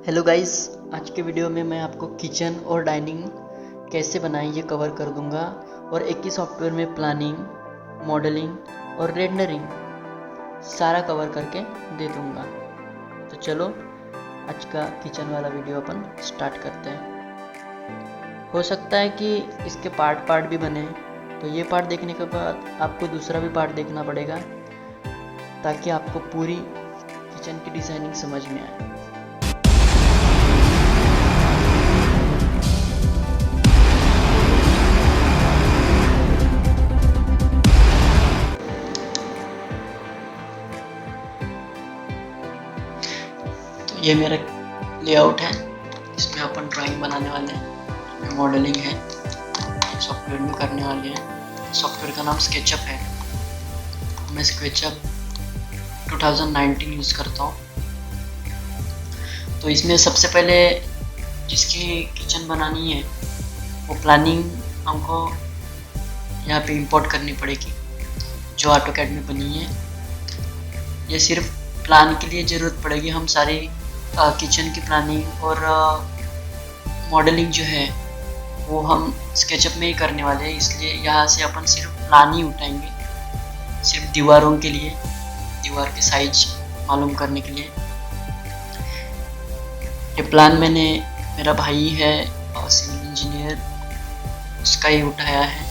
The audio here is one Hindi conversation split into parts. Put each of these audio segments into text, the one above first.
हेलो गाइस, आज के वीडियो में मैं आपको किचन और डाइनिंग कैसे बनाएं ये कवर कर दूंगा और एक ही सॉफ्टवेयर में प्लानिंग, मॉडलिंग और रेंडरिंग सारा कवर करके दे दूंगा। तो चलो आज का किचन वाला वीडियो अपन स्टार्ट करते हैं। हो सकता है कि इसके पार्ट पार्ट भी बने, तो ये पार्ट देखने के बाद आपको दूसरा भी पार्ट देखना पड़ेगा ताकि आपको पूरी किचन की डिज़ाइनिंग समझ में आए। ये मेरा लेआउट है, इसमें अपन ड्राइंग बनाने वाले हैं, मॉडलिंग है, सॉफ्टवेयर में करने वाले हैं। सॉफ्टवेयर का नाम स्केचअप है। मैं स्केचअप 2019 यूज़ करता हूँ। तो इसमें सबसे पहले जिसकी किचन बनानी है वो प्लानिंग हमको यहाँ पे इंपोर्ट करनी पड़ेगी, जो ऑटोकैड में बनी है। ये सिर्फ प्लान के लिए ज़रूरत पड़ेगी। हम सारी किचन की प्लानिंग और मॉडलिंग जो है वो हम स्केचअप में ही करने वाले हैं, इसलिए यहाँ से अपन सिर्फ प्लान ही उठाएंगे, सिर्फ दीवारों के लिए, दीवार के साइज मालूम करने के लिए। ये प्लान मेरा भाई है और सिविल इंजीनियर, उसका ही उठाया है।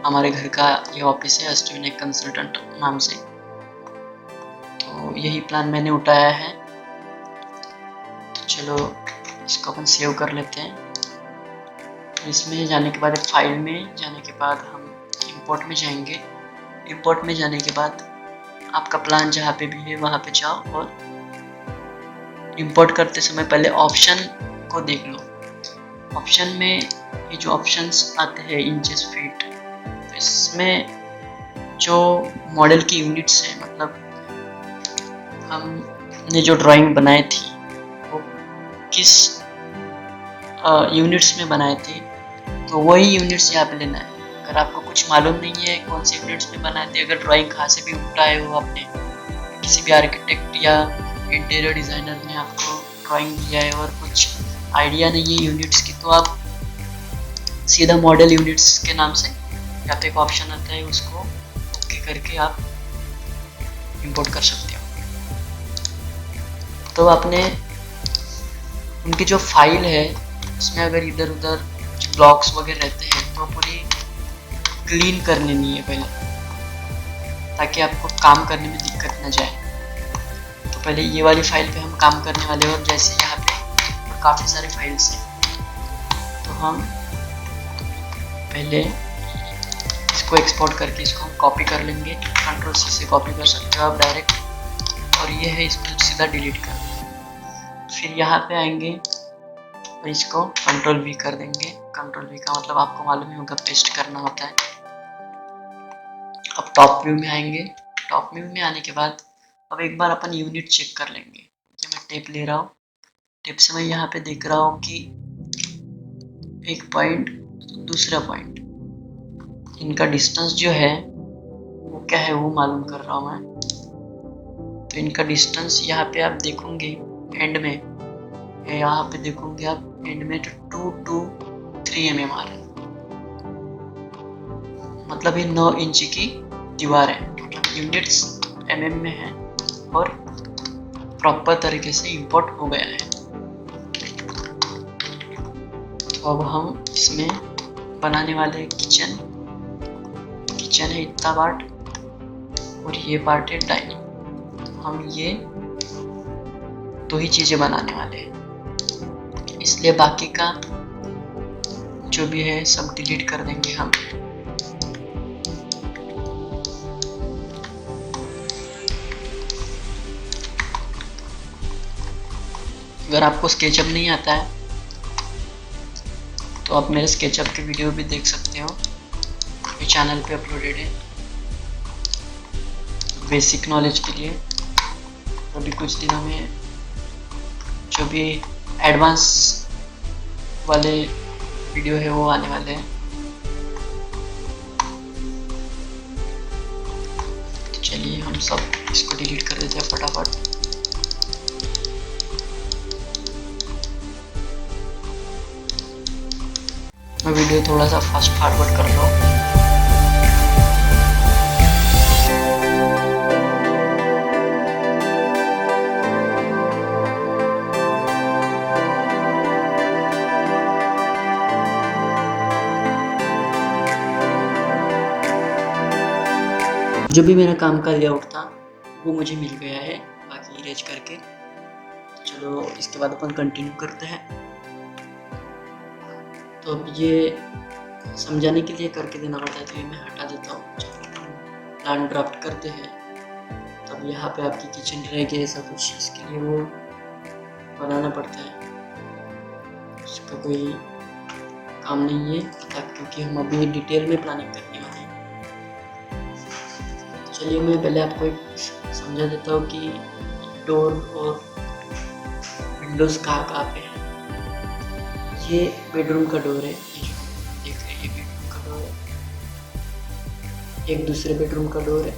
हमारे घर का ये ऑफिस है एस्टिविनेक कंसल्टेंट नाम से, तो यही प्लान मैंने उठाया है। तो चलो इसको अपन सेव कर लेते हैं। इसमें जाने के बाद फाइल में जाने के बाद हम इंपोर्ट में जाएंगे। इंपोर्ट में जाने के बाद आपका प्लान जहाँ पे भी है वहाँ पे जाओ और इंपोर्ट करते समय पहले ऑप्शन को देख लो। ऑप्शन में ये जो ऑप्शंस आते हैं इंचेस, फीट, तो इसमें जो मॉडल की यूनिट्स है, मतलब हमने जो ड्राइंग बनाई थी वो किस यूनिट्स में बनाए थे, तो वही यूनिट्स यहाँ पे लेना है। अगर आपको कुछ मालूम नहीं है कौन से यूनिट्स में बनाए थे, अगर ड्राइंग कहाँ से भी उठाए हो आपने, किसी भी आर्किटेक्ट या इंटीरियर डिज़ाइनर ने आपको ड्राइंग दिया है और कुछ आइडिया नहीं है यूनिट्स की, तो आप सीधा मॉडल यूनिट्स के नाम से यहाँ पे एक ऑप्शन आता है, उसको ओके करके आप इंपोर्ट कर सकते हो। तो आपने उनकी जो फाइल है उसमें अगर इधर उधर कुछ ब्लॉक्स वगैरह रहते हैं तो पूरी क्लीन कर लेनी है पहले, ताकि आपको काम करने में दिक्कत न जाए। तो पहले ये वाली फाइल पे हम काम करने वाले हैं, और जैसे यहाँ पे काफ़ी सारे फाइल्स हैं, तो हम पहले इसको एक्सपोर्ट करके इसको हम कॉपी कर लेंगे। कंट्रोल सी से कॉपी कर सकते हो आप डायरेक्ट, और ये है, इसको सीधा डिलीट कर देंगे। फिर यहाँ पे आएंगे और इसको कंट्रोल वी कर देंगे। कंट्रोल वी का मतलब आपको मालूम ही होगा, पेस्ट करना होता है। अब टॉप व्यू में आएंगे। टॉप व्यू में आने के बाद अब एक बार अपन यूनिट चेक कर लेंगे। कि मैं टेप ले रहा हूँ, टेप से मैं यहाँ पे देख रहा हूँ कि एक पॉइंट दूसरा पॉइंट, इनका डिस्टेंस जो है वो क्या है वो मालूम कर रहा हूँ मैं। तो इनका डिस्टेंस यहाँ पे आप देखोगे एंड में, यहाँ पे देखोगे आप एंड में, तो 223 mm आ रहा है, मतलब ये 9 इंच की दीवार है। मतलब यूनिट्स mm में है और प्रॉपर तरीके से इंपोर्ट हो गया है। तो अब हम इसमें बनाने वाले किचन है इतना पार्ट, और ये पार्ट है डाइनिंग। तो हम ये दो ही चीज़ें बनाने वाले हैं, इसलिए बाकी का जो भी है सब डिलीट कर देंगे हम। अगर आपको स्केचअप नहीं आता है तो आप मेरे स्केचअप के वीडियो भी देख सकते हो, ये चैनल पे अपलोडेड है बेसिक नॉलेज के लिए। अभी कुछ दिनों में जो भी एडवांस वाले वीडियो है वो आने वाले हैं। तो चलिए हम सब इसको डिलीट कर देते हैं फटाफट। मैं वीडियो थोड़ा सा फास्ट फॉरवर्ड कर रहा हूँ। जो भी मेरा काम का लेआउट था वो मुझे मिल गया है बाकी इरेज करके। चलो इसके बाद अपन कंटिन्यू करते हैं। तो अब ये समझाने के लिए करके देना पड़ता है, तो ये मैं हटा देता हूँ। जब प्लान ड्राफ्ट करते हैं तब यहाँ पे आपकी किचन रहेगी ऐसा कुछ, इसके लिए वो बनाना पड़ता है। उसका कोई काम नहीं है क्योंकि हम अभी डिटेल में प्लानिंग करने वाले हैं। चलिए मैं पहले आपको एक समझा देता हूँ कि डोर और विंडोज कहाँ पे है। ये बेडरूम का डोर है, ये जो देख रहे हैं, ये बेडरूम का डोर है। एक दूसरे बेडरूम का डोर है।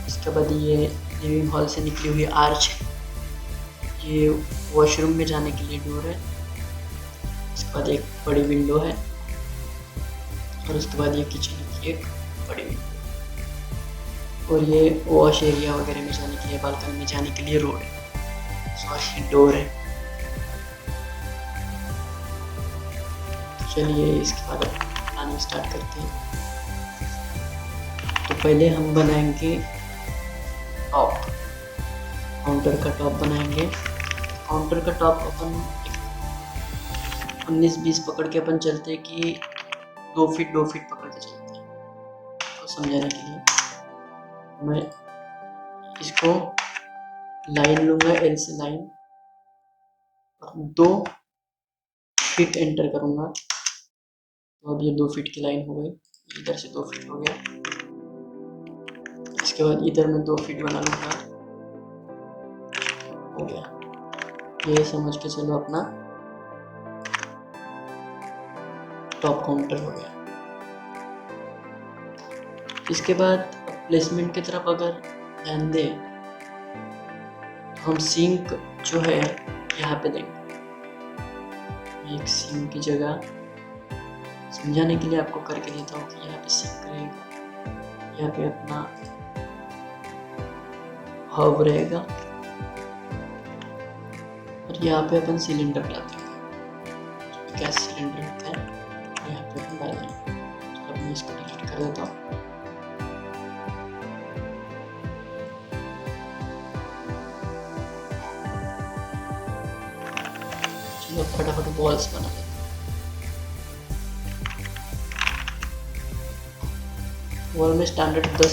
इसके बाद ये लिविंग हॉल से निकली हुई आर्च है। ये वॉशरूम में जाने के लिए डोर है। इसके बाद एक बड़ी विंडो है और उसके बाद ये किचन की एक बड़ी विंडो, और ये वॉश एरिया वगैरह में जाने के लिए, बालकनी में जाने के लिए रोड है, सॉरी डोर है। चलिए इसके बाद प्लानिंग स्टार्ट करते हैं। तो पहले हम बनाएंगे टॉप, काउंटर का टॉप बनाएंगे। काउंटर का टॉप अपन 19-20 पकड़ के अपन चलते हैं कि 2 फीट पकड़ के चलते हैं। तो समझाने के लिए मैं इसको लाइन लूंगा, एल से लाइन, और 2 फीट एंटर करूंगा। तो अब ये 2 फीट की लाइन हो गई, इधर से 2 फीट हो गया। इसके बाद इधर में 2 फीट बना लूंगा, हो गया। ये समझ के चलो अपना टॉप काउंटर हो गया। इसके बाद प्लेसमेंट की तरफ अगर ध्यान दें तो हम सिंक जो है यहाँ पे देंगे। एक सिंक की जगह समझाने के लिए आपको करके देता हूँ कि यहाँ पे सिंक रहेगा, यहाँ पे अपना हब रहेगा, और यहाँ पे अपन सिलेंडर लाते हैं, गैस सिलेंडर होता है, यहाँ पे अपन डालेंगे। अब मैं इसको डिलीट कर देता हूँ। चलो फटाफट बॉल्स बना लेते हैं। वॉल में स्टैंडर्ड 10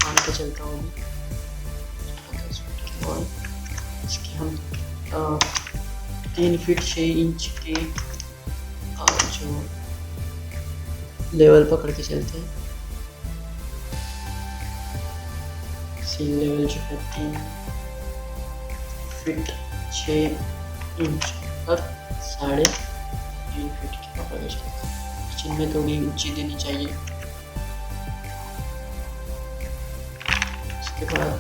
मान के चलता हूँ, 10 फीट की वॉल। इसकी हम 3 फीट 6 इंच के जो लेवल पकड़ के चलते हैं। सील लेवल जो है 3 फीट 6 इंच और 3.5 फीट की पकड़ के चलते हैं। किचन में थोड़ी ऊंची देनी चाहिए। इसके बाद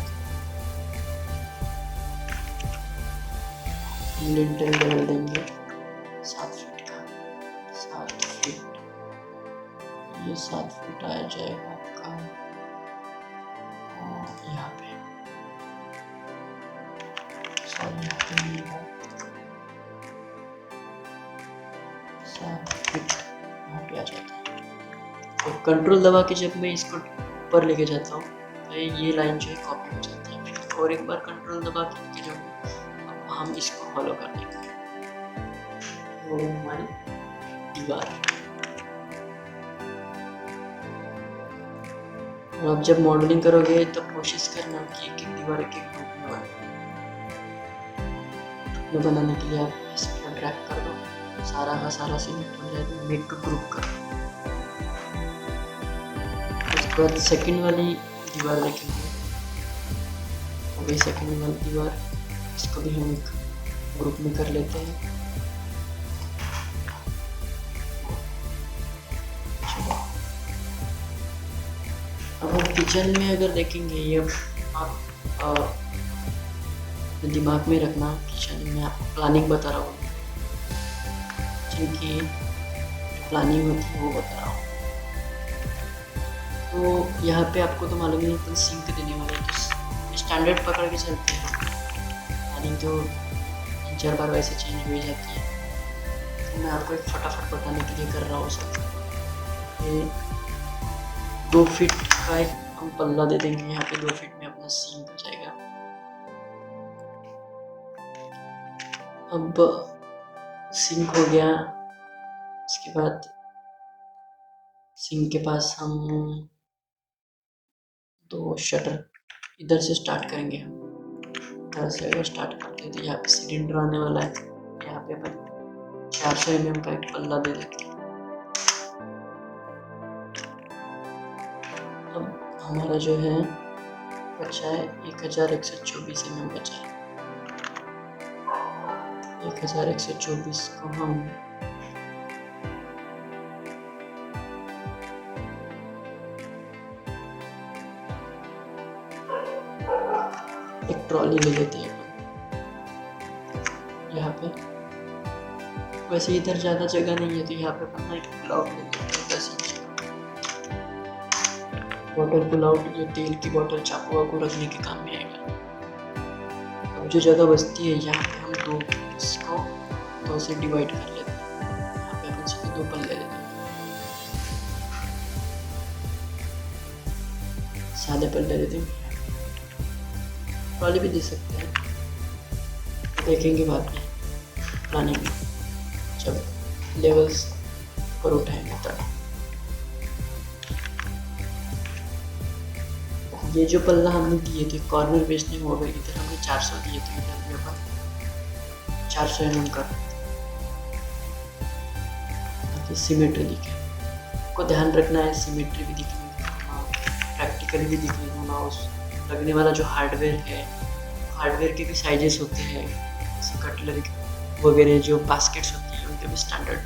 लिंटल लेवल देंगे 7 फीट का, 7 फीट, ये 7 फीट आ जाएगा आपका यहाँ पे, सॉरी यहाँ पे नहीं है, 7 फीट यहाँ पे आ जाता है। और कंट्रोल दबा के जब मैं इसको ऊपर लेके जाता हूँ तो ये लाइन जो है कॉपी हो जाती है। फिर और एक बार कंट्रोल दबा के लेके जाऊँगा, अब हम इसको फॉलो कर लेंगे। वो हमारी दीवार, और आप जब मॉडलिंग करोगे तो कोशिश करना कि एक एक दीवार के ग्रुप में बनाने के लिए आप इस पर ड्रैग कर दो, सारा का सारा सिलेक्ट हो जाएगा, मेक टू ग्रुप कर। उसके बाद सेकंड वाली दीवार देखेंगे, हो गई सेकंड वाली दीवार, इसको भी हम एक ग्रुप में कर लेते हैं। अब हम किचन में अगर देखेंगे, ये आप दिमाग में रखना, किचन में आपको प्लानिंग बता रहा हूँ। किचन की प्लानिंग होती है वो बता रहा हूँ। तो यहाँ पे आपको तो मालूम ही नहीं, अपन सिंक देने वाले हैं तो स्टैंडर्ड पकड़ के चलते हैं। प्लानिंग तो 3-4 बार वैसे चेंज हो ही जाती है, तो मैं आपको एक फटाफट बताने के लिए कर रहा हूँ सब। ये 2 फीट का एक हम पल्ला दे देंगे, यहाँ पे 2 फीट में अपना सिंक हो जाएगा। अब सिंक हो गया, इसके बाद सिंक के पास हम 2 शटर इधर से स्टार्ट करेंगे। हम इधर से अगर स्टार्ट करते हैं तो यहाँ पे सिलेंडर आने वाला है, यहाँ पे अपन 400 mm का एक पल्ला दे देते हैं। अब हमारा जो है बचा है 1124 mm बचा है। 1124 को हम एक ट्रॉली ले लेते हैं यहाँ पे। वैसे इधर ज़्यादा जगह नहीं है तो यहाँ पे अपना एक पुल आउट ले लेते हैं 10 इंच वाटर पुल आउट, जो तेल की बोतल चाकू वाकू रखने के काम में आएगा। अब जो जगह बचती है यहाँ पे हम इसको 2 से डिवाइड कर लेते हैं। यहाँ पे अपन सीधे 2 पल्ले लेते हैं, सादे पल्ले लेते हैं। ट्रॉली भी दे सकते हैं, देखेंगे बाद में प्लानिंग में जब लेवल्स पर उठाएंगे तब। ये जो पल्ला हमने दिए थे कॉर्नर बेचने में हो गए, इधर हमने 400 दिए थे, इधर भी अपन 400 mm कर ताकि सिमेट्री दिखे। आपको ध्यान रखना है सिमेट्री भी दिखने होना, प्रैक्टिकली भी दिखने होना। उस लगने वाला जो हार्डवेयर है, हार्डवेयर के भी साइजेस होते हैं, जैसे कटलरी वगैरह जो बास्केट्स होती हैं उनके भी स्टैंडर्ड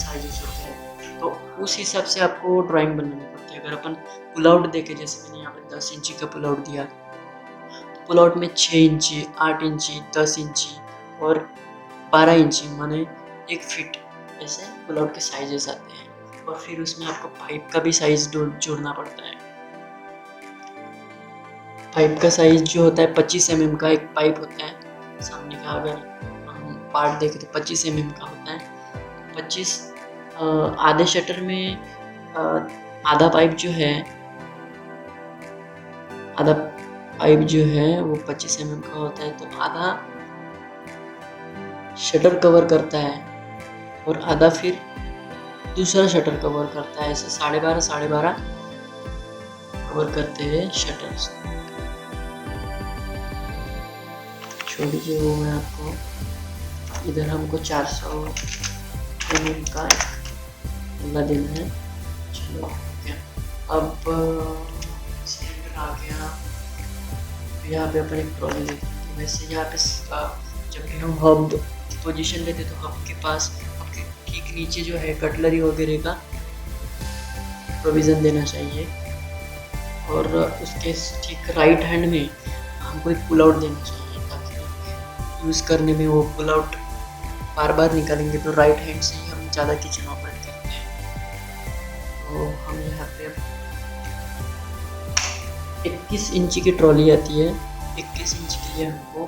साइजेस होते हैं, तो उस हिसाब से आपको ड्राइंग बनानी पड़ती है। अगर अपन पुल आउट देखें, जैसे मैंने यहाँ पे 10 इंची का पुल आउट दिया, तो पुल आउट में 6 इंची, 8 इंची, 10 इंची और 12 इंची माने 1 फीट ऐसे पुल आउट के साइजेस आते हैं। और फिर उसमें आपको पाइप का भी साइज जोड़ना पड़ता है। पाइप का साइज जो होता है 25 mm का एक पाइप होता है सामने का, अगर हम पार्ट देखें तो 25 mm का होता है। 25 आधे शटर में आधा पाइप जो है वो 25 mm का होता है, तो आधा शटर कवर करता है और आधा फिर दूसरा शटर कवर करता है। ऐसे 12.5 कवर करते हैं शटर्स। छोड़ दीजिए वो, मैं आपको इधर हमको 400 mm का पल्ला देना है। चलो अब सिलेंडर आ गया, यहाँ पे अपन एक ट्रॉली लेते हैं। वैसे यहाँ पे जब भी हम हब पोजीशन लेते तो हब के पास आपके ठीक नीचे जो है कटलरी वगैरह का प्रोविज़न देना चाहिए, और उसके ठीक राइट हैंड में हमको एक पुल आउट देना चाहिए, ताकि यूज़ करने में वो पुल आउट बार बार निकालेंगे तो राइट हैंड से ही हम ज़्यादा किचन ऑपरेट करते हैं। तो हम यहाँ पे 21 इंची की ट्रॉली आती है। 21 इंच के लिए हमको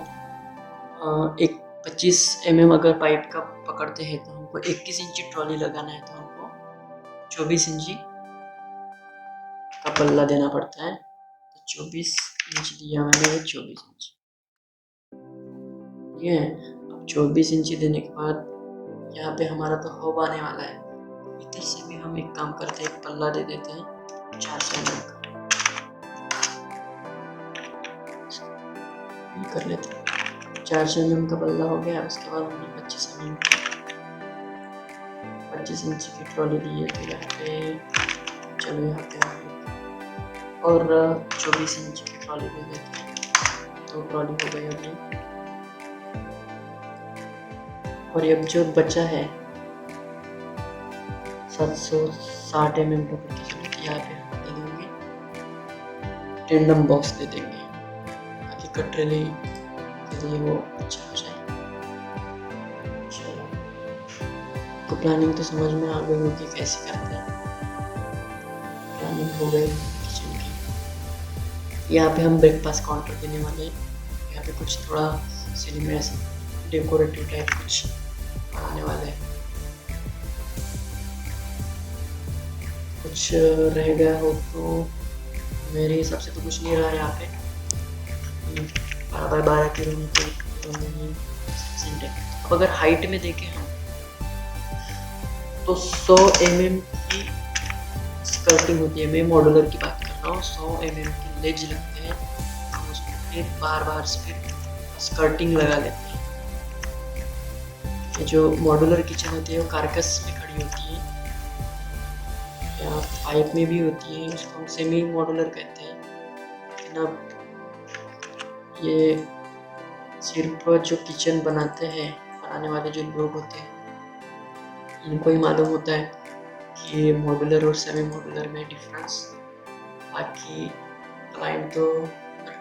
एक 25 mm अगर पाइप का पकड़ते हैं तो हमको 21 इंची ट्रॉली लगाना है, तो हमको 24 इंची का पल्ला देना पड़ता है। तो 24 इंच दिया मैंने, 24 इंच ये है। अब 24 इंची देने के बाद यहाँ पे हमारा तो हब आने वाला है, इधर से भी हम एक काम करते हैं, एक पल्ला दे देते हैं 400 mm का, कर लेते हैं। 400 mm का पल्ला हो गया। उसके बाद हमने 25 इंच की ट्रॉली दी है, तो यहाँ पे चलो यहाँ पे और 24 इंच की ट्रॉली दे देते हैं। तो ट्रॉली हो गई अभी, और अब जो बचा है 760 mm का यहाँ पे हम दे देंगे, टेंडम बॉक्स दे देंगे ताकि कटरे के लिए वो अच्छा हो जाए। चलो आपको प्लानिंग तो समझ में आ गई होगी कैसे करते हैं। प्लानिंग हो गई किचन की। यहाँ पे हम ब्रेकफास्ट काउंटर देने वाले हैं। यहाँ पे कुछ थोड़ा सीलिंग में ऐसे डेकोरेटिव टाइप कुछ बनाने वाले हैं। कुछ रह गया हो तो मेरे हिसाब से तो कुछ नहीं रहा यहाँ पे। 12 की रूम है। अब अगर हाइट में देखें हम तो 100 mm की स्कर्टिंग होती है। मैं मॉड्यूलर की बात कर रहा हूँ। 100 mm के लेज लगते हैं, हम उसको फिर बार से फिर स्कर्टिंग लगा लेते हैं। ये जो मॉड्यूलर किचन होती है वो कारकस में खड़ी होती है या पाइप में भी होती है, उसको हम सेमी मॉड्यूलर कहते हैं। लेकिन अब ये सिर्फ जो किचन बनाने वाले जो लोग होते हैं इनको ही मालूम होता है कि मॉड्यूलर और सेमी मॉड्यूलर में डिफरेंस। बाकी क्लाइंट तो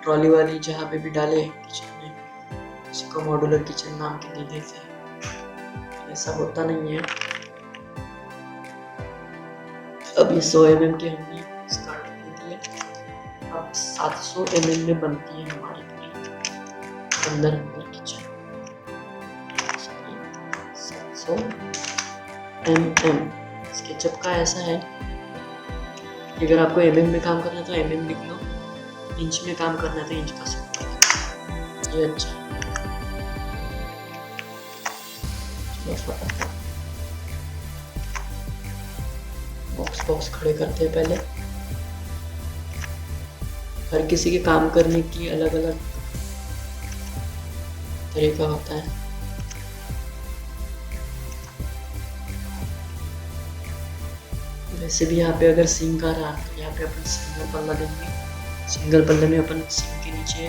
ट्रॉली वाली जहाँ पे भी डाले किचन में उसी को मॉड्यूलर किचन नाम के दे देते हैं। ऐसा होता नहीं है। अब ये 100 mm की हमने स्कर्ट दे दी है। अब 700 mm में बनती है हमारी अंदर किचन। 700 mm। स्केचअप का ऐसा है कि अगर आपको mm में काम करना है तो mm लिख लो, इंच में काम करना है तो इंच का सिंबल। ये अच्छा बॉक्स खड़े करते हैं पहले। हर किसी के काम करने की अलग अलग तरीका होता है। वैसे भी यहाँ पे अगर सिंक आ रहा तो यहाँ पे अपन सिंगल पल्ला देंगे। सिंगल पल्ले में अपन सिंक के नीचे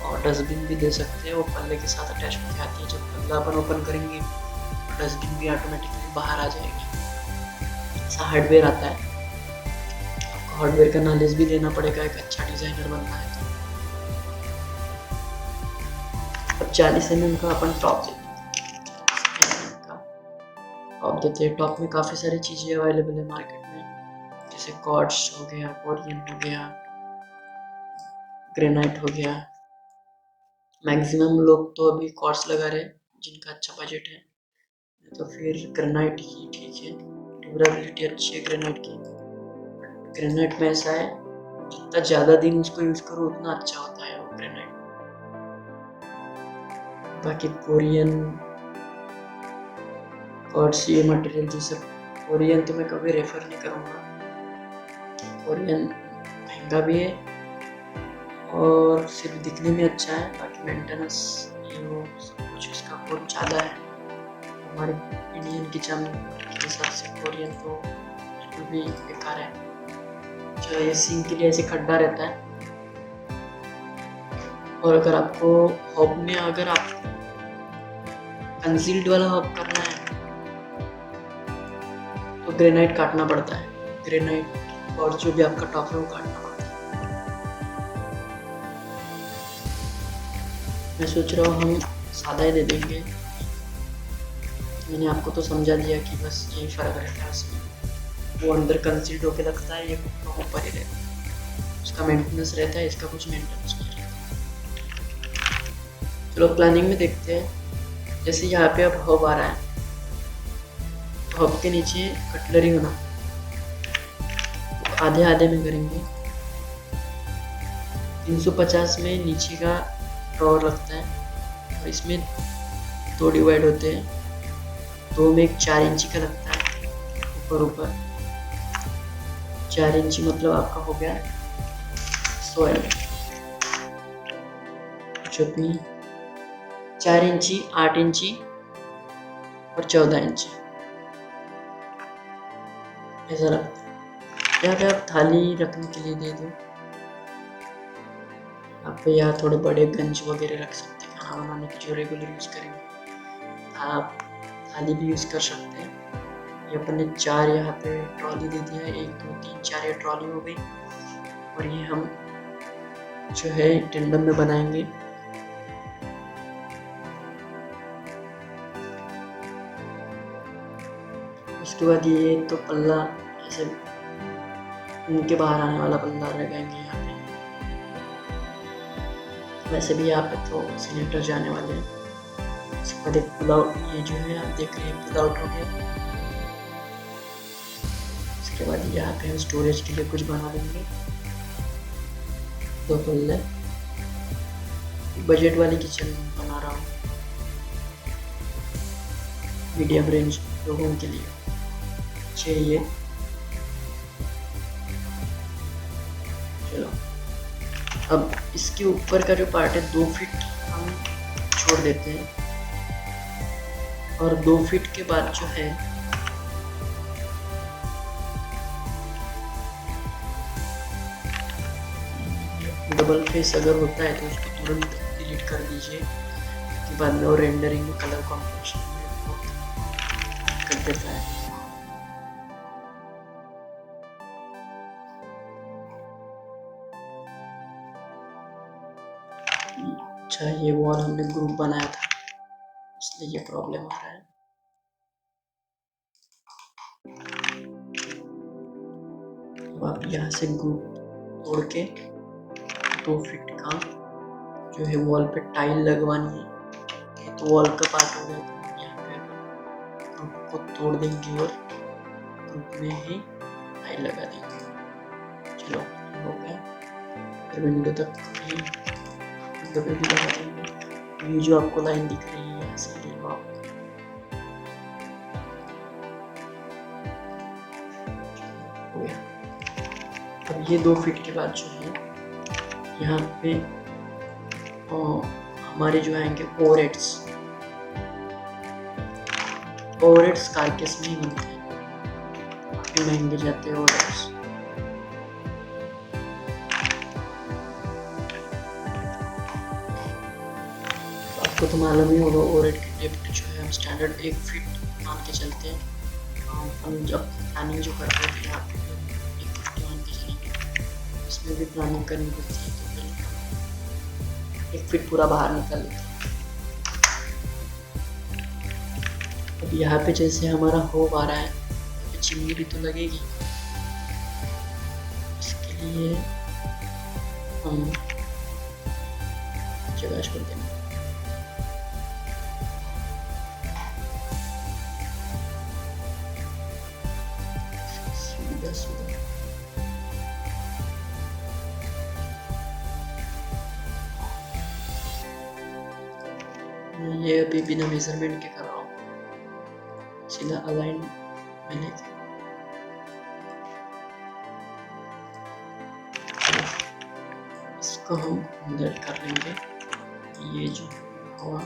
और डस्टबिन भी दे सकते हैं। वो पल्ले के साथ अटैच होकर आती है। जब पल्ला अपन ओपन करेंगे तो डस्टबिन भी ऑटोमेटिकली बाहर आ जाएगी। ऐसा हार्डवेयर आता है। आपको हार्डवेयर का नॉलेज भी देना पड़ेगा एक अच्छा डिजाइनर बनना है तो। अब 40 mm का अपन टॉप देते हैं। टॉप में काफ़ी सारी चीज़ें अवेलेबल है मार्केट में, जैसे कॉर्ड्स हो गया, कोरियन हो गया, ग्रेनाइट हो गया। मैक्सिमम लोग तो अभी कॉर्ड्स लगा रहे हैं जिनका अच्छा बजट है, तो फिर ग्रेनाइट ही ठीक है। ड्यूरेबिलिटी अच्छी है ग्रेनाइट की। ग्रेनाइट में ऐसा है जितना ज़्यादा दिन उसको यूज़ करो उतना अच्छा होता है वो ग्रेनाइट। बाकी कोरियन कॉर्ड्स ये मटेरियल जो सब कोरियन तो मैं कभी रेफर नहीं करूँगा। कोरियन महंगा भी है और सिर्फ दिखने में अच्छा है, बाकी मेंटेनेंस ये वो सब कुछ इसका बहुत ज़्यादा है। हमारे इंडियन किचन के हिसाब से कोरियन तो बिल्कुल भी बेकार है। जो ये सिंक के लिए ऐसे खड्डा रहता है। और अगर आपको हॉब में अगर आप कंसील्ड वाला हॉब करना है तो ग्रेनाइट काटना पड़ता है। ग्रेनाइट और जो भी आपका टॉप है वो काटना पड़ता है। मैं सोच रहा हूँ हम सादा ही दे देंगे। मैंने आपको तो समझा दिया कि बस यही फ़र्क रहता है उसमें। वो अंदर कंसील्ड होके लगता है, ये ऊपर ही रहता है। उसका मेंटेनेंस रहता है, इसका कुछ मेंटेनेंस नहीं रहता। चलो प्लानिंग में देखते हैं। जैसे यहाँ पे अब हब आ रहा है, हब के नीचे कटलरी होना, आधे आधे में करेंगे। 350 में नीचे का ड्रॉर लगता है और इसमें 2 डिवाइड होते हैं। 2 में एक 4 इंची का लगता है ऊपर 4 इंची, मतलब आपका हो गया 100 mm। जो भी 4 इंची, 8 इंची और 14 इंची ऐसा लगता है। यहाँ पे आप थाली रखने के लिए दे दो। आप यहाँ थोड़े बड़े गंज वगैरह रख सकते हैं खाना बनाने की, जो रेगुलर यूज़ करेंगे। आप थाली भी यूज़ कर सकते हैं। ये अपन ने 4 यहाँ पे ट्रॉली दे दिया है। 1 2 3 4 ये ट्रॉली हो गई। और ये हम जो है टेंडम में बनाएंगे। उसके बाद ये तो पल्ला ऐसे उनके बाहर आने वाला पल्ला लगाएंगे यहाँ पे। वैसे भी यहाँ पे तो सिलेंडर जाने वाले हैं। उसके बाद एक पुल आउट, ये जो है आप देख रहे हैं पुल आउट हो गया। उसके बाद यहाँ पे हम स्टोरेज के लिए कुछ बना देंगे, 2 पल्ले। बजट वाली किचन बना रहा हूँ मीडियम रेंज लोगों के लिए चाहिए। चलो अब इसके ऊपर का जो पार्ट है 2 फीट हम छोड़ देते हैं, और 2 फीट के बाद जो है डबल फेस अगर होता है तो उसको तुरंत डिलीट कर दीजिए, उसके बाद में वो रेंडरिंग में कलर कॉम्बिनेशन में कर देता है। अच्छा, ये वॉल हमने ग्रुप बनाया था इसलिए ये प्रॉब्लम आ रहा है। अब आप यहाँ से ग्रुप तोड़ के 2 फीट का जो है वॉल पे टाइल लगवानी है। ये तो वॉल का पार्ट हो गया, तो यहाँ पे ग्रुप को तोड़ देंगे और ग्रुप में ही टाइल लगा देंगे। चलो हो गया। फिर विंडो तक भी, विंडो पे भी लगा देंगे। ये जो आपको लाइन दिख रही है यहाँ से ये आप हो गया। अब ये 2 फीट के बाद जो है यहाँ पे हमारे जो आएंगे ओवरहेड्स कारकेस में ही बनते हैं, काफी महंगे जाते हैं ओवरहेड्स। आपको तो मालूम ही होगा ओवरहेड की डेप्थ जो है हम स्टैंडर्ड 1 फीट मान के चलते हैं। हम जब प्लानिंग जो करते हैं यहाँ पे 1 फीट मान के चलेंगे, इसमें भी प्लानिंग करनी पड़ती है, तो फिर 1 फीट पूरा बाहर निकल लेते हैं। अब यहाँ पे जैसे हमारा होप आ रहा है, तो चिमनी भी तो लगेगी। इसके लिए हम जगह छोड़ देंगे। ये अभी बिना मेजरमेंट के कर रहा हूँ, सीधा अलाइन मैंने। इसको हम अंदर कर लेंगे। ये जो हुआ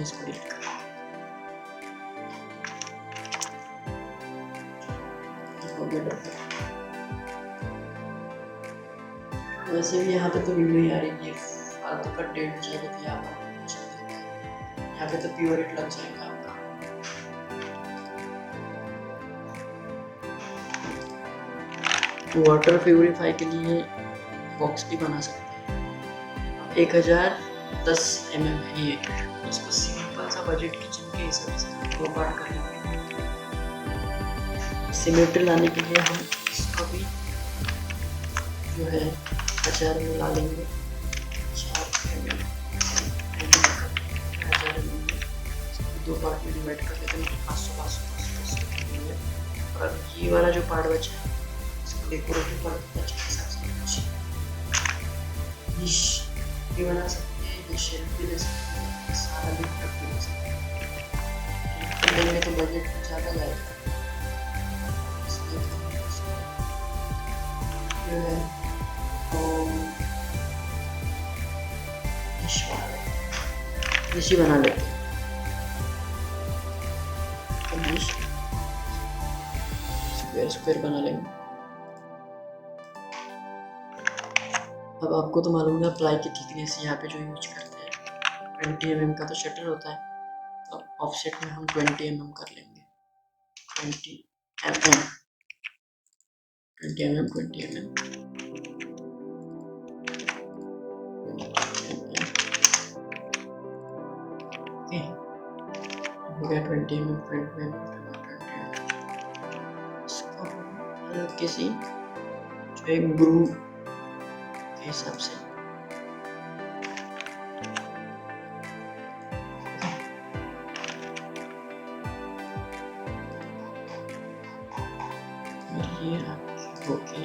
इसको डिलीट कर, वैसे भी यहाँ पे तो विंडो ही आ रही है, फालतू का डेट हो जाएगा। तो यहाँ पे तो प्योर हिट लग जाएगा आपका। वाटर प्यूरिफाई के लिए बॉक्स भी बना सकते हैं। 1010 mm है ये। इसको सिंपल सा बजट किचन के हिसाब से 2 पार्ट कर लेंगे। सिमेट्री लाने के लिए हम इसको भी जो है 1000 में ला लेंगे। 2 पार्ट में डिवाइड कर लेते हैं, 500 और अब ये वाला जो पार्ट बचा है इसको डेकोरेटिव पार्ट के हिसाब से डिश भी बना सकते हैं, ये शेल्फ भी ले सकते हैं, सारा लिफ्ट भी ले सकते हैं। लेंगे तो बजट में ज़्यादा जाएगा, जो है डिश बना लेते हैं। स्क्वायर बना लेंगे। अब आपको तो मालूम है प्लाई की थिकनेस यहाँ पे जो यूज करते हैं 20 mm का तो शटर होता है, तो ऑफसेट में हम 20 mm कर लेंगे। 20 mm ओके, हो गया 20 mm हल्की सी जो है ग्रू के हिसाब से। और ये आपकी होगी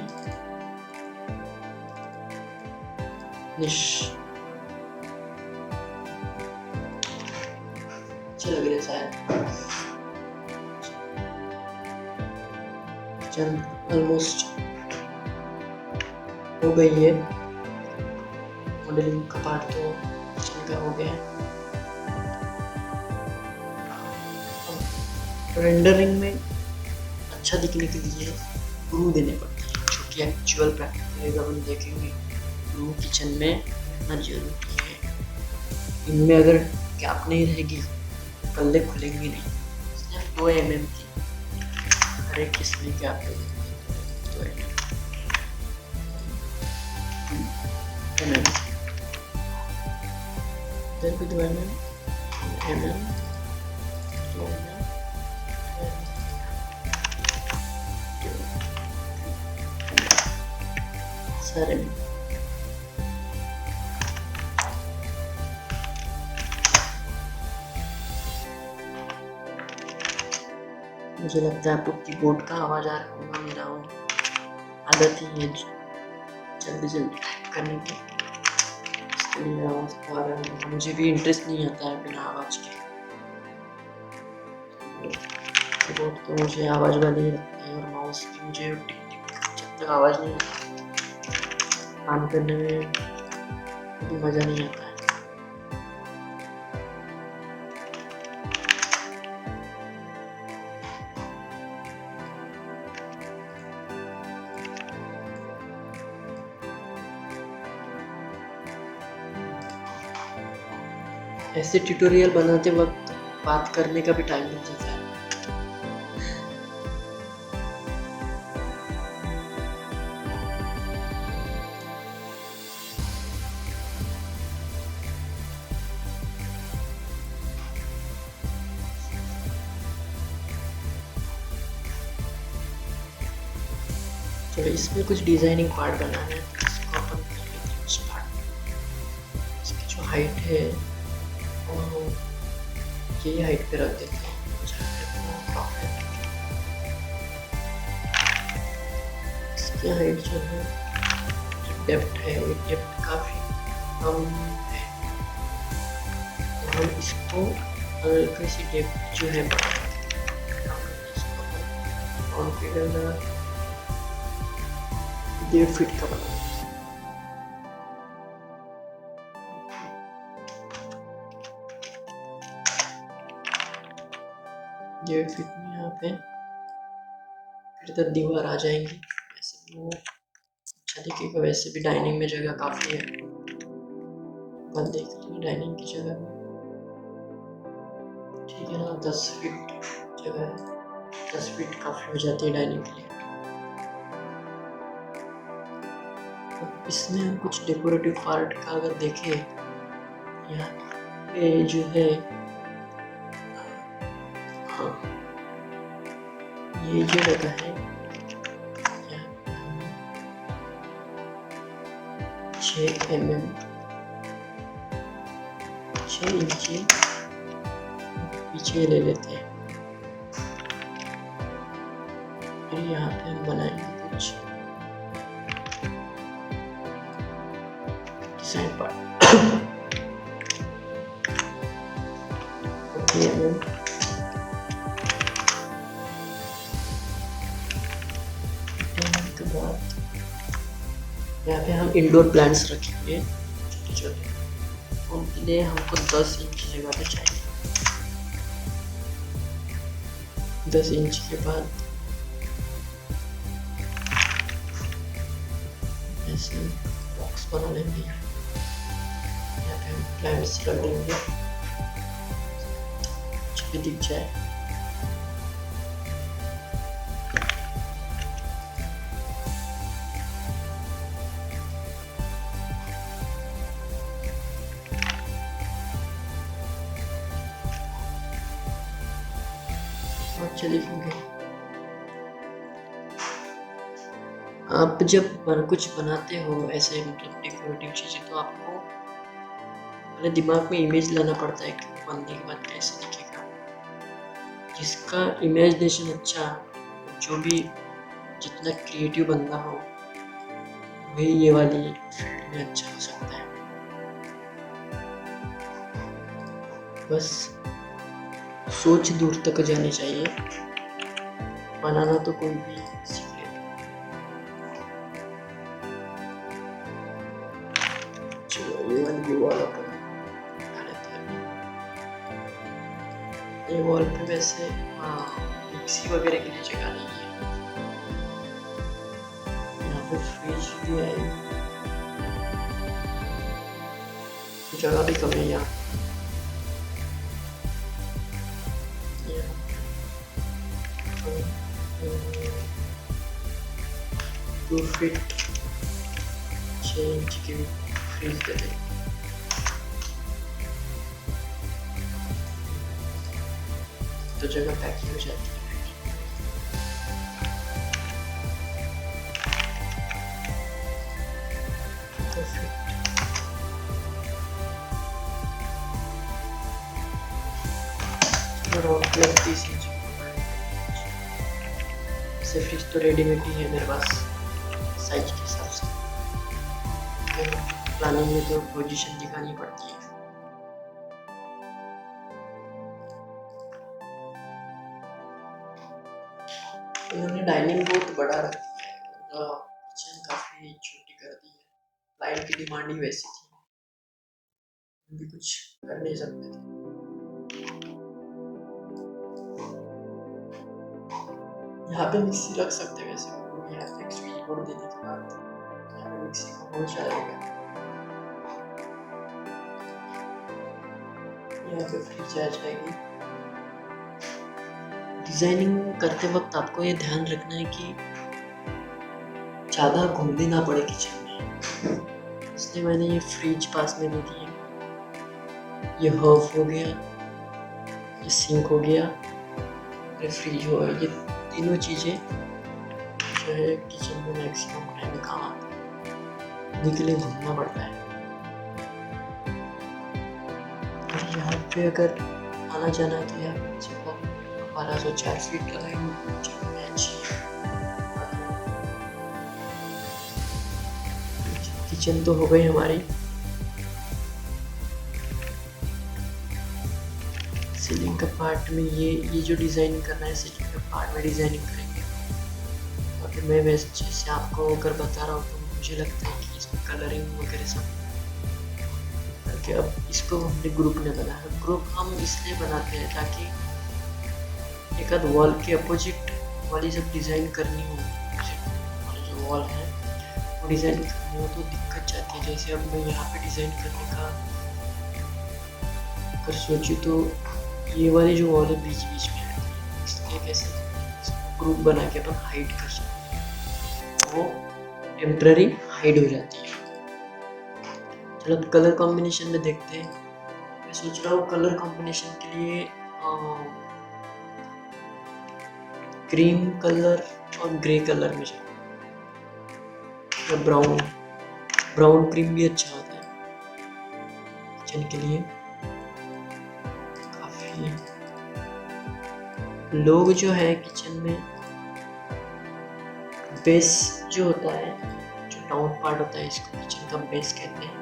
निश। अच्छे लग रहे शायद। चल ऑलमोस्ट हो गई है मॉडलिंग का पार्ट, तो इनका हो गया है। रेंडरिंग में अच्छा दिखने के लिए ग्रू देने पड़ते हैं, जो कि एक्चुअल प्रैक्टिकल हम देखेंगे ग्रू किचन में इतना जरूरी है। इनमें अगर गैप नहीं रहेगी पल्ले खुलेंगे नहीं, इसलिए 2 mm की हर एक किस्म में गैप रहेगी। 2 mm इधर भी 2 mm, 2 mm, 2 mm, सारे में। मुझे लगता है आपको कीबोर्ड का आवाज आ रहा होगा, मेरा वो आदत ही है जल्दी जल्दी टाइप करने की, इसके लिए आवाज तो आ रहा है। मुझे भी इंटरेस्ट नहीं आता है बिना आवाज के। कीबोर्ड तो मुझे आवाज वाली ही लगती है, और माउस भी मुझे टिक टिक जब तक आवाज नहीं काम करने में भी मजा नहीं आता है। ऐसे ट्यूटोरियल बनाते वक्त बात करने का भी टाइम मिल जाता है। चलो इसमें कुछ डिजाइनिंग पार्ट बनाना है, इसको अपन कर लेते हैं उस पार्ट। इसकी जो हाइट है वो यही हाइट पे रख देते हैं। इसकी हाइट जो है, डेप्थ है, डेप्थ काफी कम है, तो हम इसको हल्की सी डेप्थ जो है कॉन्फिगर 1.5 फीट का बना। 1.5 फीट में यहाँ पे फिर तक दीवार आ जाएंगी। वैसे भी वो अच्छा दिखेगा, वैसे भी डाइनिंग में जगह काफी है। कल देख लीजिए डाइनिंग की जगह में, ठीक है ना, 10 फीट जगह है। 10 फीट काफी हो जाती है डाइनिंग के लिए। इसमें हम कुछ डेकोरेटिव पार्ट का अगर देखें, यहाँ पे जो है, हाँ ये जो लगा है 6 mm 6 इंची पीछे ले लेते हैं। फिर यहाँ पे हम बनाएंगे कुछ डिजाइन पार्ट। के बाद यहाँ पे हम इंडोर प्लांट्स रखेंगे छोटे, उनके लिए हमको 10 इंच जगह पे चाहिए। 10 इंच के बाद ऐसे बॉक्स बना लेंगे। यहाँ पे हम प्लांट्स रख देंगे, कुछ भी दिख जाए। अच्छे दिखेंगे। आप जब कुछ बनाते हो ऐसे मतलब डेकोरेटिव चीज़ें, तो आपको पहले दिमाग में इमेज लाना पड़ता है कि वो बनने के बाद कैसे दिखेगा। जिसका इमेजिनेशन अच्छा, जो भी जितना क्रिएटिव बंदा हो, वही ये वाली फील्ड में अच्छा हो सकता है। बस सोच दूर तक जानी चाहिए, बनाना तो कोई भी सीख लेता है। चलो ये वाली वॉल अपन बना लेते हैं। ये वॉल पे वैसे मिक्सी वगैरह के लिए जगह नहीं है। यहाँ पे फ्रिज भी है, जगह भी कम है यहाँ। 2 feet change की फ्रीज दे दे, तो जगह पैकिंग हो जाती है। प्लस 30 इंच से फ्रिज तो रेडीमेड ही है मेरे पास साइज के हिसाब से। प्लानिंग में तो पोजीशन दिखानी पड़ती है। इन्होंने डाइनिंग बहुत बड़ा रख दिया है, किचन काफी छोटी कर दी है। लाइट की डिमांड ही वैसी थी, हम भी कुछ कर नहीं सकते थे। यहाँ पे मिक्सी रख सकते हैं वैसे, यहाँ पे स्विच बोर्ड देने के बाद यहाँ पे मिक्सी का होल जाएगा। यहाँ पे फ्रिज आ जाएगी। डिजाइनिंग करते वक्त आपको ये ध्यान रखना है कि ज़्यादा घूमने ना पड़े किचन में, इसलिए मैंने ये फ्रिज पास में दे दी है। ये हर्फ हो गया, ये सिंक हो गया, ये फ्रिज हो गया। ये तीनों चीज़ें जो है किचन में मैक्सिमम टाइम काम आती है, इनके लिए घूमना पड़ता है। और यहाँ पे अगर आना जाना है तो यहाँ पे जगह 1204 फीट लगाई हुई अच्छी है। किचन तो हो गई हमारी। सीलिंग का पार्ट में ये जो डिज़ाइन करना है, सीलिंग का पार्ट में डिज़ाइनिंग करेंगे। बाकी मैं वैसे जैसे आपको अगर बता रहा हूँ तो मुझे लगता है कि इसमें कलरिंग वगैरह सब करके अब इसको हमने ग्रुप ने बनाया। ग्रुप हम इसलिए बनाते हैं ताकि एक आध वॉल के अपोजिट वाली जब डिज़ाइन करनी हो, वाली जो वॉल है वो डिज़ाइन करनी हो तो दिक्कत जाती है। जैसे अब मैं यहाँ पे डिज़ाइन करने का अगर सोचूँ तो ये वाली जो वॉल है बीच बीच में आती है, इसलिए कैसे ग्रुप बना के अपन हाइड कर सकते हैं, वो टेम्पररी हाइड हो जाती है। चलो अब कलर कॉम्बिनेशन में देखते हैं। मैं सोच रहा हूँ कलर कॉम्बिनेशन के लिए क्रीम कलर और ग्रे कलर में जाए, या ब्राउन क्रीम भी अच्छा होता है किचन के लिए। काफी लोग जो है किचन में बेस जो होता है, जो डाउन पार्ट होता है, इसको किचन का बेस कहते हैं,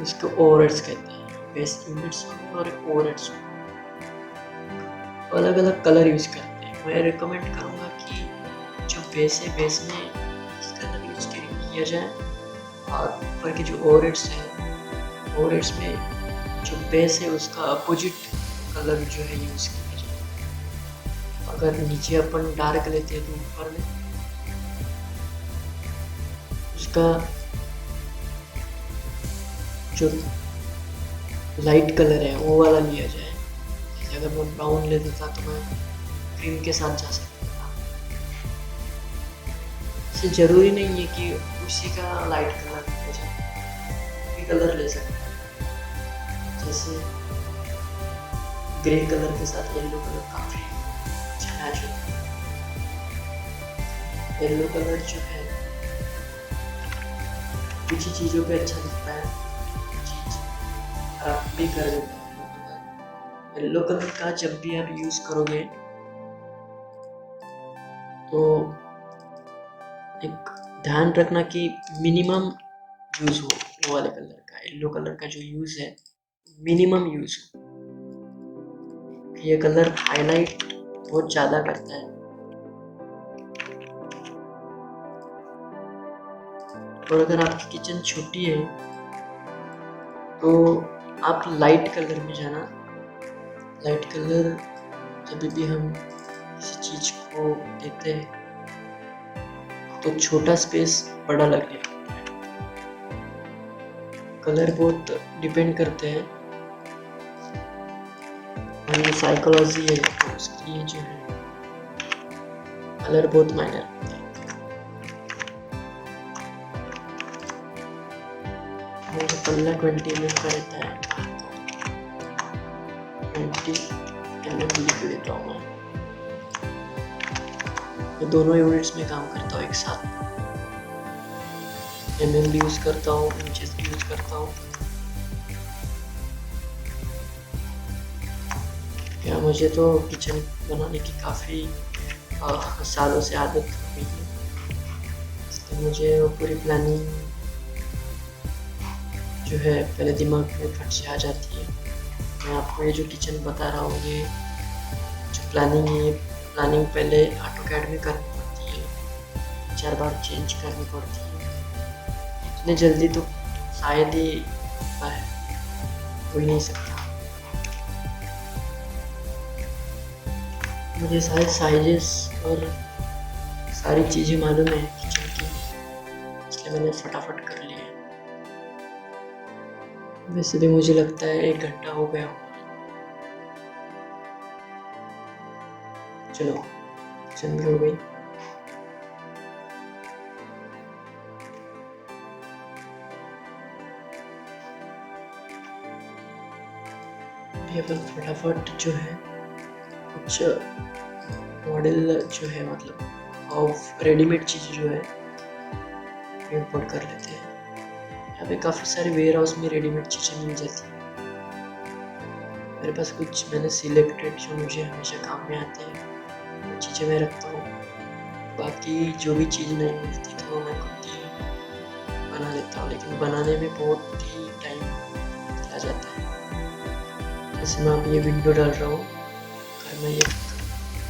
इसको ओवरहेड्स कहते हैं। बेस यूनिट्स और ओवरहेड्स अलग अलग कलर यूज करते हैं। मैं रिकमेंड करूँगा कि जो बेस है, बेस में इस कलर यूज किया जाए, और ऊपर के जो ओवरहेड्स है, ओवरहेड्स में जो बेस है उसका अपोजिट कलर जो है यूज किया जाए। अगर नीचे अपन डार्क लेते हैं तो ऊपर में उसका जो लाइट कलर है वो वाला लिया जाए। जैसे अगर मैं ब्राउन लेता था तो मैं क्रीम के साथ जा सकता था। इससे ज़रूरी नहीं है कि उसी का लाइट कलर लिया जाए, कोई कलर ले सकते हैं। जैसे ग्रे कलर के साथ येलो कलर काफी अच्छा मैच होता है। येलो कलर जो है कुछ ही चीज़ों पे अच्छा दिखता है, चीज़ खराब भी कर देता है। येलो कलर का जब भी आप यूज़ करोगे तो एक ध्यान रखना कि मिनिमम यूज़ हो वो वाले कलर का। येलो कलर का जो यूज़ है मिनिमम यूज़ हो। ये कलर हाईलाइट बहुत ज़्यादा करता है। और अगर आपकी किचन छोटी है तो आप लाइट कलर में जाना। लाइट कलर जब भी हम किसी चीज़ को देते हैं तो छोटा स्पेस बड़ा लगने लगता है। कलर बहुत डिपेंड करते हैं और ये साइकोलॉजी है तो उसके लिए जो है कलर बहुत मायने रखता है। मेरा पल्ला 20 mm का रहता है, 20 mm लिख देता हूँ मैं। दोनों यूनिट्स में काम करता हूँ एक साथ। mm भी यूज़ करता हूँ, इंचेस भी यूज़ करता हूँ। या मुझे तो किचन बनाने की काफ़ी सालों से आदत हो गई है, इसलिए मुझे वो पूरी प्लानिंग जो है पहले दिमाग में फट से आ जाती है। मैं आपको ये जो किचन बता रहा हूँ ये जो प्लानिंग है, प्लानिंग पहले ऑटोकैड में करनी पड़ती है, 4 बार चेंज करनी पड़ती है। इतने जल्दी तो शायद ही हो ही नहीं सकता। मुझे सारे साइजेस और सारी चीज़ें मालूम है किचन की, इसलिए मैंने फटाफट कर लिया। वैसे भी मुझे लगता है 1 घंटा हो गया होगा। चलो किचन भी हो गई। अभी अपन फटाफट जो है कुछ मॉडल जो है मतलब ऑफ रेडीमेड चीज़ें जो है इम्पोर्ट कर लेते हैं। यहाँ पे काफ़ी सारे वेयर हाउस में रेडीमेड चीज़ें मिल जाती हैं। मेरे पास कुछ मैंने सिलेक्टेड जो मुझे हमेशा काम में आते हैं वो चीज़ें मैं रखता हूँ। बाकी जो भी चीज़ नहीं मिलती तो मैं खुद ही बना लेता हूँ, लेकिन बनाने में बहुत ही टाइम चला जाता है। जैसे मैं अब ये विंडो डाल रहा हूँ, अगर मैं ये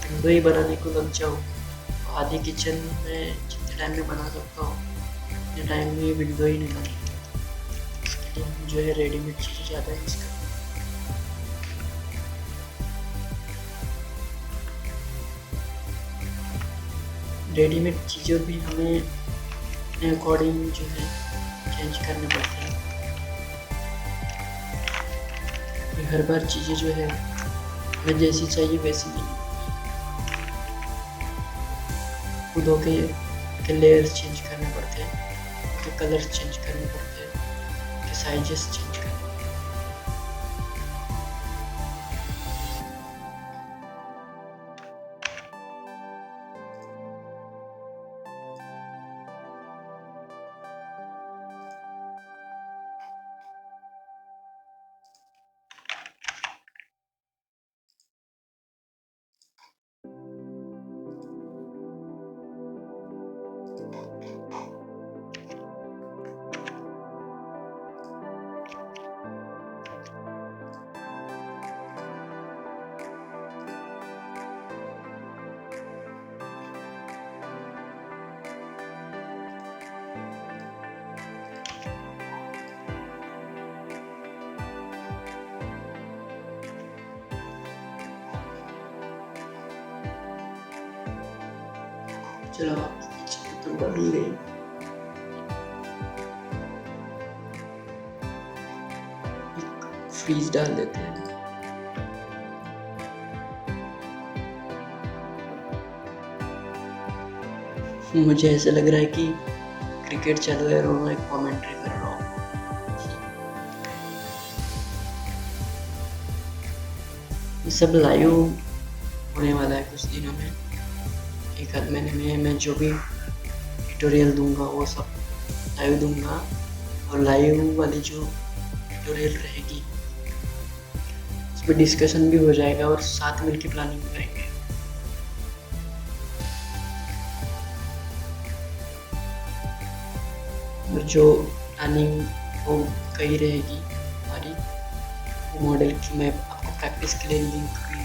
विंडो ही बनाने को लग जाऊँ तो आधी किचन में जितने टाइम में बना सकता हूँ उतने टाइम में विंडो ही नहीं बनेगी। इसके लिए हम जो है रेडीमेड चीज़ें ज़्यादा यूज़ करते हैं। रेडीमेड चीज़ों भी हमें अपने अकॉर्डिंग जो है चेंज करने पड़ते हैं। हर बार चीज़ें जो है हमें जैसी चाहिए वैसी नहीं, खुद के लेयर्स चेंज करने पड़ते हैं, के कलर्स चेंज करने पड़ते हैं, के साइजेस चेंज करने पड़ते हैं। चलो आपकी किचन तो बन ही गई। एक फ्रीज डाल देते हैं। मुझे ऐसा लग रहा है कि क्रिकेट चल रहा है और मैं एक कमेंट्री कर रहा हूँ। ये सब लाइव होने वाला है कुछ दिनों में, 1 आध महीने में। मैं जो भी ट्यूटोरियल दूंगा वो सब लाइव दूंगा, और लाइव वाली जो ट्यूटोरियल रहेगी उसमें डिस्कशन भी हो जाएगा और साथ मिलकर प्लानिंग करेंगे। और जो प्लानिंग वो कही रहेगी हमारी, वो मॉडल की मैं आपको प्रैक्टिस के लिए लिंक भी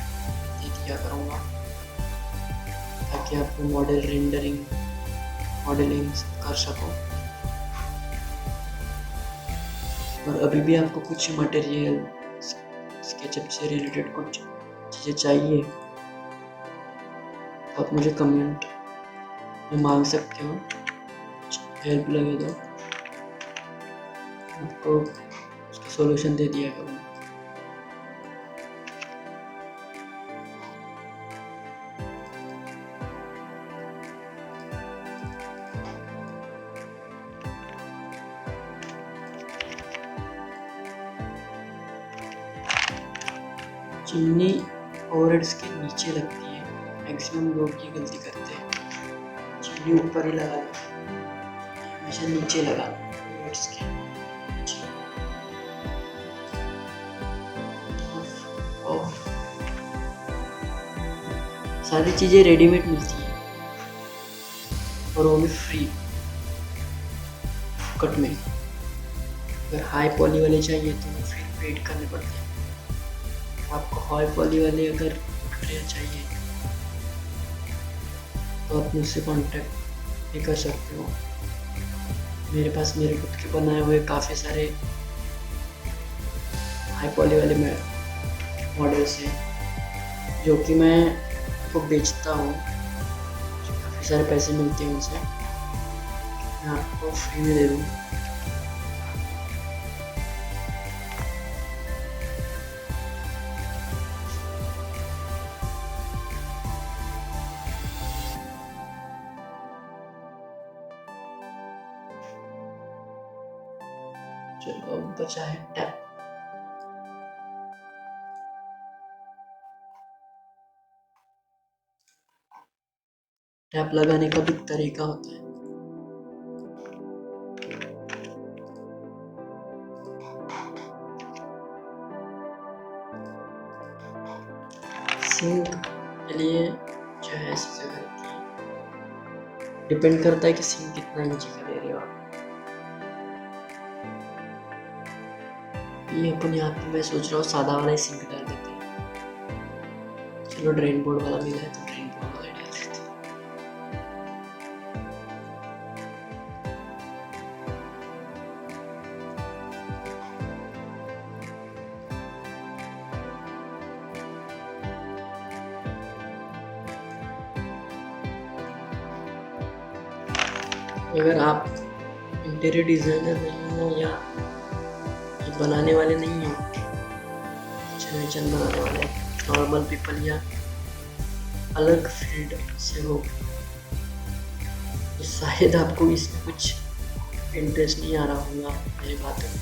दे दिया करूँगा, ताकि आप मॉडल रेंडरिंग मॉडलिंग कर सको। और अभी भी आपको कुछ मटेरियल स्केचअप से रिलेटेड कुछ चीज़ें चाहिए तो आप मुझे कमेंट में मांग सकते हो, हेल्प लगे तो आपको उसका सॉल्यूशन दे दिया करूँगा। चिमनी ओवरहेड्स के नीचे लगती है, मैक्सिमम लोग ये गलती करते हैं, चिमनी ऊपर ही लगा लो, हमेशा नीचे लगा ओवरहेड्स के नीचे। और सारी चीज़ें रेडीमेड मिलती हैं और वो भी फ्री कट में। अगर हाई पॉली वाले चाहिए तो फिर पेड करने पड़ते हैं। आपको हाई पॉली वाले अगर मटेरियल चाहिए तो आप मुझसे कांटेक्ट भी कर सकते हो। मेरे पास मेरे खुद के बनाए हुए काफ़ी सारे हाई पॉली वाले मॉडल्स हैं जो कि मैं आपको बेचता हूँ, काफ़ी सारे पैसे मिलते हैं उनसे, मैं आपको फ्री में दे दूँ। चलो अब बचा है टैप। टैप लगाने का भी तरीका होता है। सिंक के लिए जो है ऐसी जगह रहती है, डिपेंड करता है कि सिंक कितना इंच का ले रहे हो आप। ये अपन यहाँ पे मैं सोच रहा हूँ सादा वाला ही सिंक डाल देते हैं। चलो ड्रेन बोर्ड वाला मिला है तो ड्रेन बोर्ड वाला डाल देते हैं। अगर आप इंटीरियर डिजाइनर नहीं हो या बनाने वाले नहीं हो, किचन बनाने वाले नॉर्मल पीपल या अलग फील्ड से हो, तो शायद आपको इसमें कुछ इंटरेस्ट नहीं आ रहा होगा मेरी बातों में,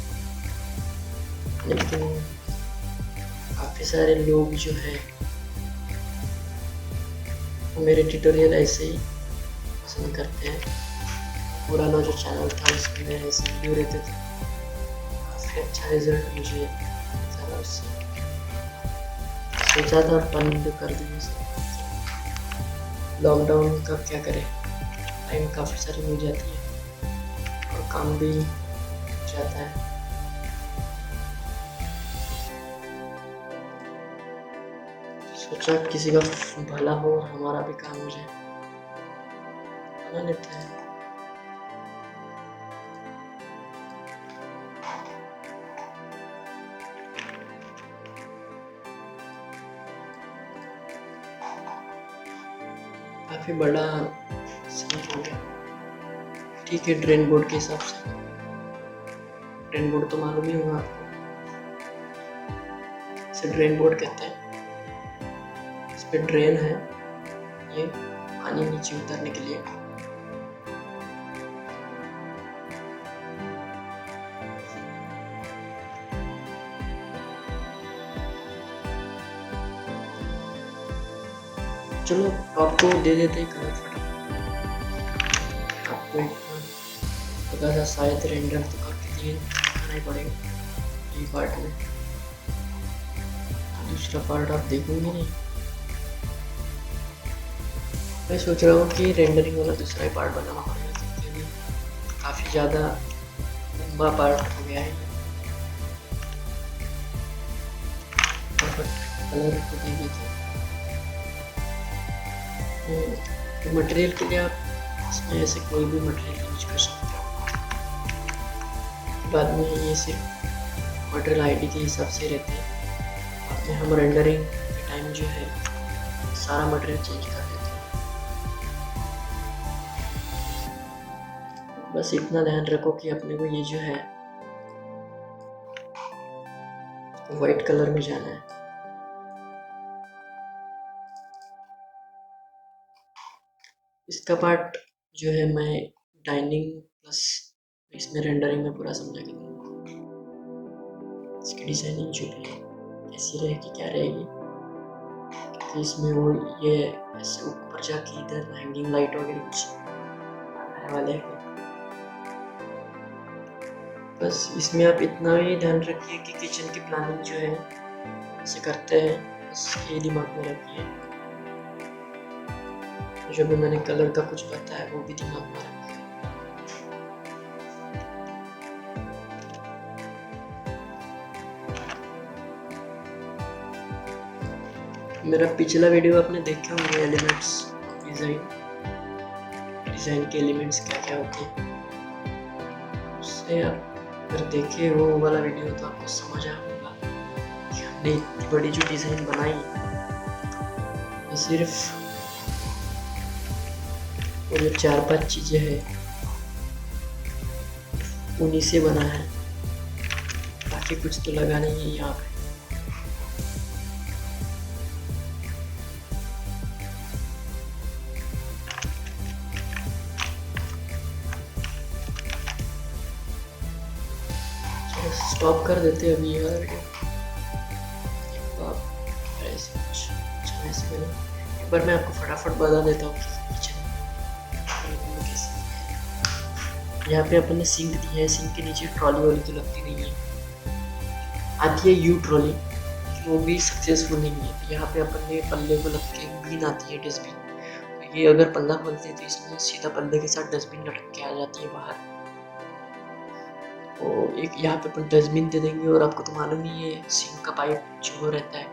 लेकिन काफ़ी सारे लोग जो है वो मेरे ट्यूटोरियल ऐसे ही पसंद करते हैं। पुराना जो चैनल था उसमें मेरे ऐसे वीडियो रहते थे, काफ़ी अच्छा रिजल्ट मुझे मिला उससे। सोचा था बंद कर दूँ इसे, लॉकडाउन का क्या करें, टाइम काफ़ी सारी मिल जाती है और काम भी जाता है। सोचा किसी का भला हो और हमारा भी काम हो जाए, बना लेते हैं। काफ़ी बड़ा सिंक हो गया, ठीक है। ड्रेन बोर्ड के हिसाब से, ड्रेन बोर्ड तो मालूम ही होगा आपको, इसे ड्रेन बोर्ड कहते हैं। इस पे ड्रेन है, ये पानी नीचे उतरने के लिए। चलो आपको दे देते हैं कलर फटाफट। आपको तो इतना पता था, शायद रेंडर तो करके दिए दिखाना ही पड़ेगा ये पार्ट में। दूसरा पार्ट आप देखोगे नहीं। मैं सोच रहा हूँ कि रेंडरिंग वाला दूसरा ही पार्ट बनाना पड़ेगा, क्योंकि अभी काफ़ी ज़्यादा लंबा पार्ट हो गया है। कलर को दे देते तो मटेरियल के लिए आप इसमें ऐसे कोई भी मटेरियल यूज कर सकते हो। बाद में ये सिर्फ मटेरियल आईडी के हिसाब से रहते हैं। बाद में हम रेंडरिंग के टाइम जो है सारा मटेरियल चेंज कर देते हैं। बस इतना ध्यान रखो कि अपने को ये जो है वाइट कलर में जाना है। इसका पार्ट जो है मैं डाइनिंग प्लस इसमें रेंडरिंग में पूरा समझा के दूंगा। इसकी डिजाइनिंग जो भी है कैसी रहेगी, क्या रहेगी, तो इसमें वो ये ऐसे ऊपर जाके इधर हैंगिंग लाइट वगैरह कुछ आने वाले हैं। बस इसमें आप इतना ही ध्यान रखिए कि किचन की प्लानिंग जो है ऐसे करते हैं, बस ये दिमाग में रखिए। जो भी मैंने कलर का कुछ बताया वो भी दिमाग में रखिए। मेरा पिछला वीडियो आपने देखे होंगे, एलिमेंट्स डिज़ाइन के एलिमेंट्स क्या क्या होते हैं, उससे आप अगर देखे वो वाला वीडियो तो आपको समझ आया होगा कि हमने इतनी बड़ी जो डिज़ाइन बनाई वो सिर्फ वो जो 4-5 चीज़ें हैं उन्हीं से बना है, बाकी कुछ तो लगा नहीं है यहाँ पे। स्टॉप कर देते हैं अभी ये वाला वीडियो। ऐसे कुछ ऐसे करें। एक बार मैं आपको फटाफट बता देता हूँ कि किचन कैसे। यहाँ पे अपन ने सिंक दी है, सिंक के नीचे ट्रॉली वाली तो लगती नहीं है, आती है यू ट्रॉली, वो भी सक्सेसफुल नहीं है। यहाँ पे अपन ने पल्ले को लग के बीन आती है, डस्टबिन। तो ये अगर पल्ला खोलते हैं तो इसमें सीधा पल्ले के साथ डस्टबिन लटक के आ जाती है बाहर। तो एक यहाँ पे अपन डस्टबिन दे देंगे, और आपको तो मालूम ही है सिंक का पाइप जो रहता है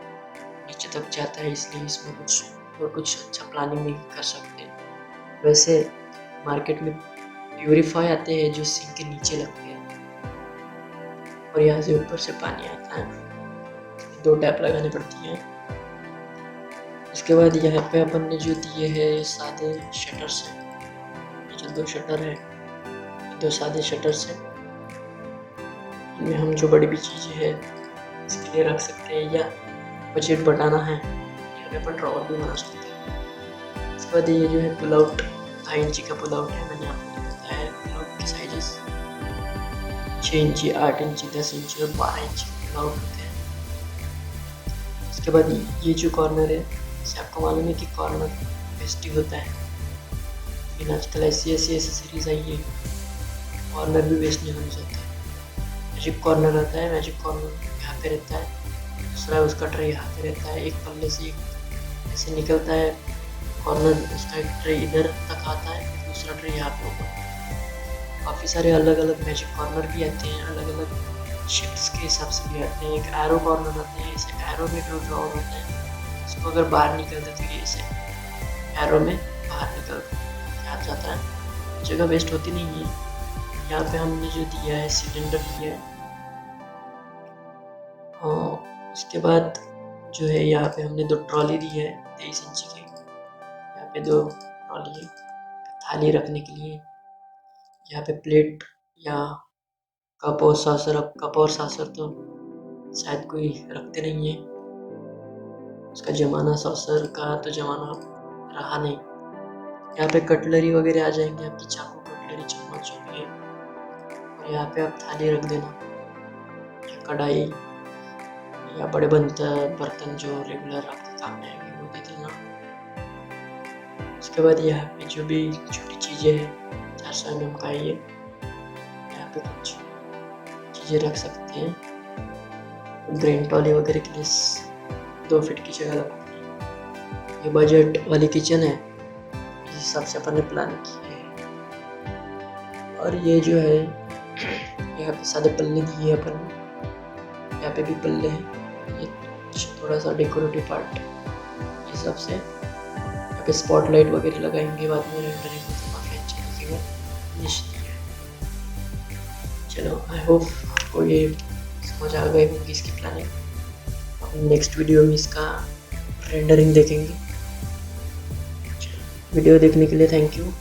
नीचे तक जाता है, इसलिए इसमें कुछ और कुछ अच्छा प्लानिंग नहीं कर सकते। वैसे मार्केट में प्यूरीफाई आते हैं जो सिंक के नीचे लगते हैं, और यहाँ से ऊपर से पानी आता है, 2 टैप लगाने पड़ती हैं। उसके बाद यहाँ पे अपन ने जो दिए है सादे शटर्स हैं, ये जो 2 शटर है 2 सादे शटर्स हैं, इनमें हम जो बड़ी भी चीज़ें हैं इसके लिए रख सकते हैं, या बजट बढ़ाना है यहाँ पे अपन ड्रॉवर भी बना सकते हैं। इसके बाद ये जो है पुल आउट 2.5 इंची का पुल आउट है, मैंने आपको बताया है पुल आउट के साइजेस 6 इंची, 8 इंची, 10 इंची और 12 इंची पुल आउट होते हैं। उसके बाद ये जो कॉर्नर है, इसे आपको मालूम है कि कॉर्नर वेस्ट होता है, लेकिन आजकल ऐसी एसेसरीज आई है कॉर्नर भी वेस्ट नहीं होना चाहता। मैजिक कॉर्नर आता है, मैजिक कॉर्नर यहाँ पे रहता है, दूसरा उसका ट्रे यहाँ पे रहता है, एक पल्ले से ऐसे निकलता है कॉर्नर, उसका एक ट्रे इधर तक आता है, दूसरा ट्रे यहाँ पे ऊपर। काफ़ी सारे अलग अलग मैजिक कॉर्नर भी आते हैं, अलग अलग शिप्स के हिसाब से भी आते हैं। एक एरो कॉर्नर आते हैं, इसे एरो में जो ड्रॉवर होता है उसको अगर बाहर निकलते तो ये ऐसे एरो में बाहर निकल आ जाता है, जगह वेस्ट होती नहीं है। यहाँ पे हमने जो दिया है सिलेंडर दिया है, और उसके बाद जो है यहाँ पे हमने 2 ट्रॉली दी है 23 इंची के, यहाँ पे 2 ट्रॉली है थाली रखने के लिए। यहाँ पे प्लेट या कप और सासर, अब कप और सासर तो शायद कोई रखते नहीं है, उसका ज़माना सासर का तो ज़माना रहा नहीं। यहाँ पे कटलरी वगैरह आ जाएंगे, आपकी चाकू, कटलरी, चम्मच जो भी है, और यहाँ पे आप थाली रख देना, या कढ़ाई या बड़े बर्तन जो रेगुलर आपके काम में आएंगे वो दे देना। उसके बाद यहाँ पे जो भी छोटी चीज़ें हैं, SIM का है ये। यहाँ पे कुछ चीज़ें रख सकते हैं, ग्रेन टॉली वगैरह के लिए 2 फीट की जगह लगती है। ये बजट वाली किचन है, इस हिसाब से अपन ने प्लान किया है। और ये जो है यहाँ पे सादे पल्ले दिए अपन ने, यहाँ पे भी पल्ले हैं। ये थोड़ा सा डेकोरेटिव पार्ट हिसाब से यहाँ पे स्पॉटलाइट वगैरह लगाएंगे बाद में, रेंडरिंग तो काफ़ी अच्छा दिखेगा, निश्चित है। चलो, आई होप आपको ये समझ आ गई होगी इसकी प्लानिंग। हम नेक्स्ट वीडियो में इसका रेंडरिंग देखेंगे। वीडियो देखने के लिए थैंक यू।